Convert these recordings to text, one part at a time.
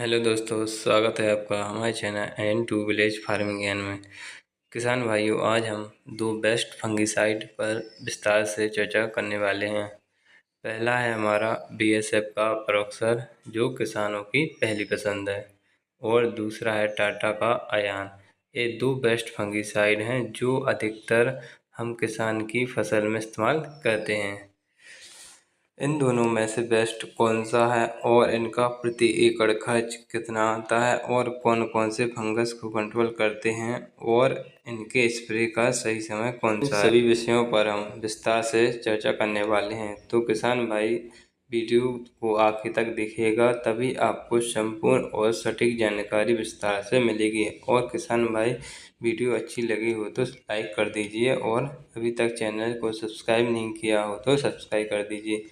Hello दोस्तों, स्वागत है आपका हमारे channel N two village farming ज्ञान में। किसान भाइयों, आज हम दो बेस्ट फंगिसाइड पर विस्तार से चर्चा करने वाले हैं। पहला है हमारा बीएसएफ का प्रोक्सर, जो किसानों की पहली पसंद है, और दूसरा है टाटा का अयान। ये दो बेस्ट फंगिसाइड हैं जो अधिकतर हम किसान की फसल में इस्तेमाल करते हैं। इन दोनों में से बेस्ट कौन सा है और इनका प्रति एकड़ खर्च कितना आता है और कौन कौन से फंगस को कंट्रोल करते हैं और इनके स्प्रे का सही समय कौन सा है, सभी विषयों पर हम विस्तार से चर्चा करने वाले हैं। तो किसान भाई, वीडियो को आखिर तक देखिएगा, तभी आपको संपूर्ण और सटीक जानकारी विस्तार से मिलेगी। और किसान भाई, वीडियो अच्छी लगी हो तो लाइक कर दीजिए, और अभी तक चैनल को सब्सक्राइब नहीं किया हो तो सब्सक्राइब कर दीजिए।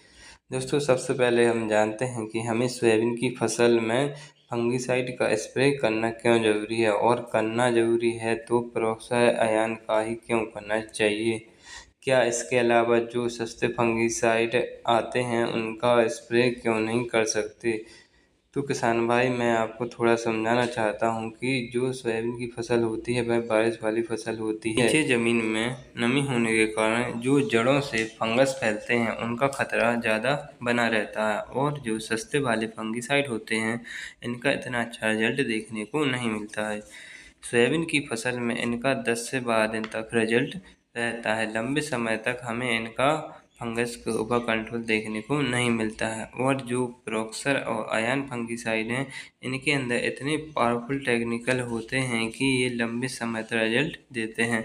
दोस्तों, सबसे पहले हम जानते हैं कि हमें सोयाबीन की फसल में फंगिसाइड का स्प्रे करना क्यों ज़रूरी है, और करना ज़रूरी है तो प्रोक्सर अयान का ही क्यों करना चाहिए। क्या इसके अलावा जो सस्ते फंगिसाइड आते हैं उनका स्प्रे क्यों नहीं कर सकते। तो किसान भाई, मैं आपको थोड़ा समझाना चाहता हूँ कि जो सोयाबीन की फसल होती है वह बारिश वाली फसल होती है। नीचे ज़मीन में नमी होने के कारण जो जड़ों से फंगस फैलते हैं उनका खतरा ज़्यादा बना रहता है, और जो सस्ते वाले फंगिसाइड होते हैं इनका इतना अच्छा रिजल्ट देखने को नहीं मिलता है। सोयाबीन की फसल में इनका 10 से 12 दिन तक रिजल्ट रहता है। लंबे समय तक हमें इनका फंगस के ऊपर कंट्रोल देखने को नहीं मिलता है। और जो प्रोक्सर और अयान फंगिसाइड हैं, इनके अंदर इतने पावरफुल टेक्निकल होते हैं कि ये लंबे समय तक रिजल्ट देते हैं,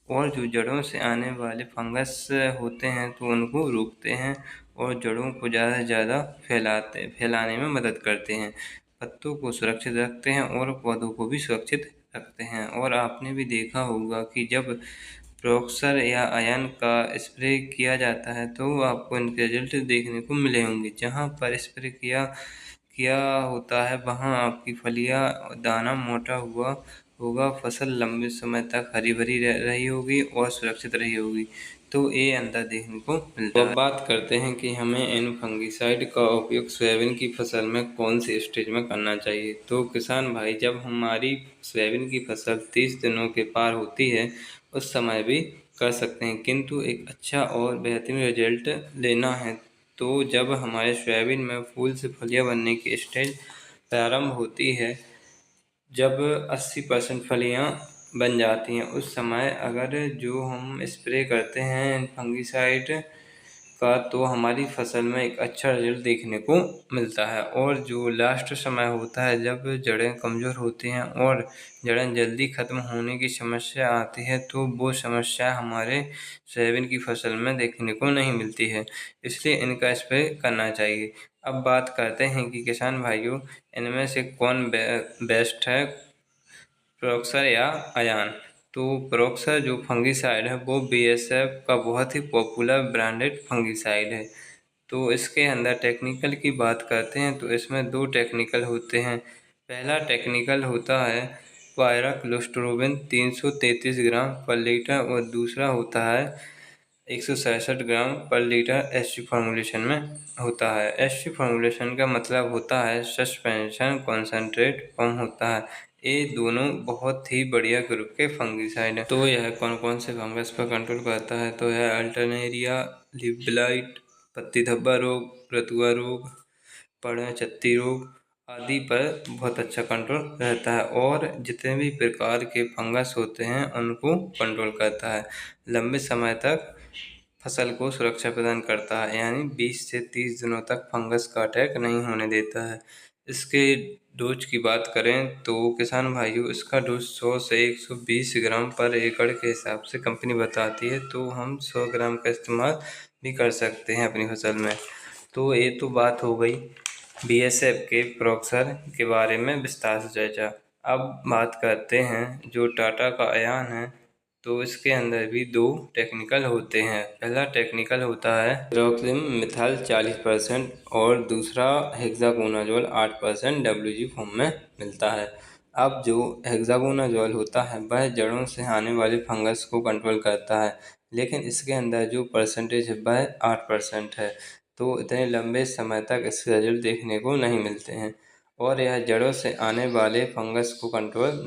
और जो जड़ों से आने वाले फंगस होते हैं तो उनको रोकते हैं, और जड़ों को ज़्यादा से ज़्यादा फैलाने में मदद करते हैं, पत्तों को सुरक्षित रखते हैं और पौधों को भी सुरक्षित रखते हैं। और आपने भी देखा होगा कि जब प्रोक्सर या अयान का स्प्रे किया जाता है तो आपको इनके रिजल्ट देखने को मिले होंगे। जहाँ पर स्प्रे किया किया होता है वहाँ आपकी फलियाँ दाना मोटा हुआ होगा, फसल लंबे समय तक हरी भरी रही होगी और सुरक्षित रही होगी। तो ये अंदर देखने को मिलता है। अब बात करते हैं कि हमें इन फंगिसाइड का उपयोग सोयाबीन की फसल में कौन सी स्टेज में करना चाहिए। तो किसान भाई, जब हमारी सोयाबीन की फसल 30 दिनों के पार होती है उस समय भी कर सकते हैं, किंतु एक अच्छा और बेहतरीन रिजल्ट लेना है तो जब हमारे सोयाबीन में फूल से फलियां बनने की स्टेज प्रारंभ होती है, जब 80% फलियां बन जाती हैं, उस समय अगर जो हम स्प्रे करते हैं फंगिसाइड का तो हमारी फसल में एक अच्छा रिजल्ट देखने को मिलता है। और जो लास्ट समय होता है जब जड़ें कमज़ोर होती हैं और जड़ें जल्दी ख़त्म होने की समस्या आती है, तो वो समस्या हमारे सोयाबीन की फसल में देखने को नहीं मिलती है, इसलिए इनका स्प्रे करना चाहिए। अब बात करते हैं कि किसान भाइयों, इनमें से कौन बेस्ट है, प्रोक्सर या अयान। तो प्रोक्सर जो फंगिसाइड है वो बीएसएफ का बहुत ही पॉपुलर ब्रांडेड फंगिसाइड है। तो इसके अंदर टेक्निकल की बात करते हैं तो इसमें दो टेक्निकल होते हैं। पहला टेक्निकल होता है पायराक्लोस्ट्रोबिन 333 ग्राम पर लीटर, और दूसरा होता है 167 ग्राम पर लीटर एसजी फॉर्मूलेशन में होता है। एसजी फॉर्मूलेशन का मतलब होता है सस्पेंशन कॉन्सेंट्रेट कम होता है। ये दोनों बहुत ही बढ़िया ग्रुप के फंगिसाइड हैं। तो यह कौन कौन से फंगस पर कंट्रोल करता है, तो यह अल्टरनेरिया, लीफ ब्लाइट, पत्ती धब्बा रोग, रतुआ रोग, पर्ण चत्ती रोग आदि पर बहुत अच्छा कंट्रोल रहता है, और जितने भी प्रकार के फंगस होते हैं उनको कंट्रोल करता है। लंबे समय तक फसल को सुरक्षा प्रदान करता है, यानी 20 से 30 दिनों तक फंगस का अटैक नहीं होने देता है। इसके डोज की बात करें तो किसान भाइयों, इसका डोज 100 से 120 ग्राम पर एकड़ के हिसाब से कंपनी बताती है, तो हम 100 ग्राम का इस्तेमाल भी कर सकते हैं अपनी फसल में। तो ये तो बात हो गई बीएसएफ के प्रोक्सर के बारे में विस्तार से चर्चा। अब बात करते हैं जो टाटा का अयान है, तो इसके अंदर भी दो टेक्निकल होते हैं। पहला टेक्निकल होता है हाइड्रोक्सिम मिथाइल 40% और दूसरा हेक्साकोनाजोल 8% डब्ल्यूजी फॉर्म में मिलता है। अब जो हेक्साकोनाजोल होता है वह जड़ों से आने वाले फंगस को कंट्रोल करता है, लेकिन इसके अंदर जो परसेंटेज है वह 8% है, तो इतने लंबे समय तक इसके रिजल्ट देखने को नहीं मिलते हैं। और यह जड़ों से आने वाले फंगस को कंट्रोल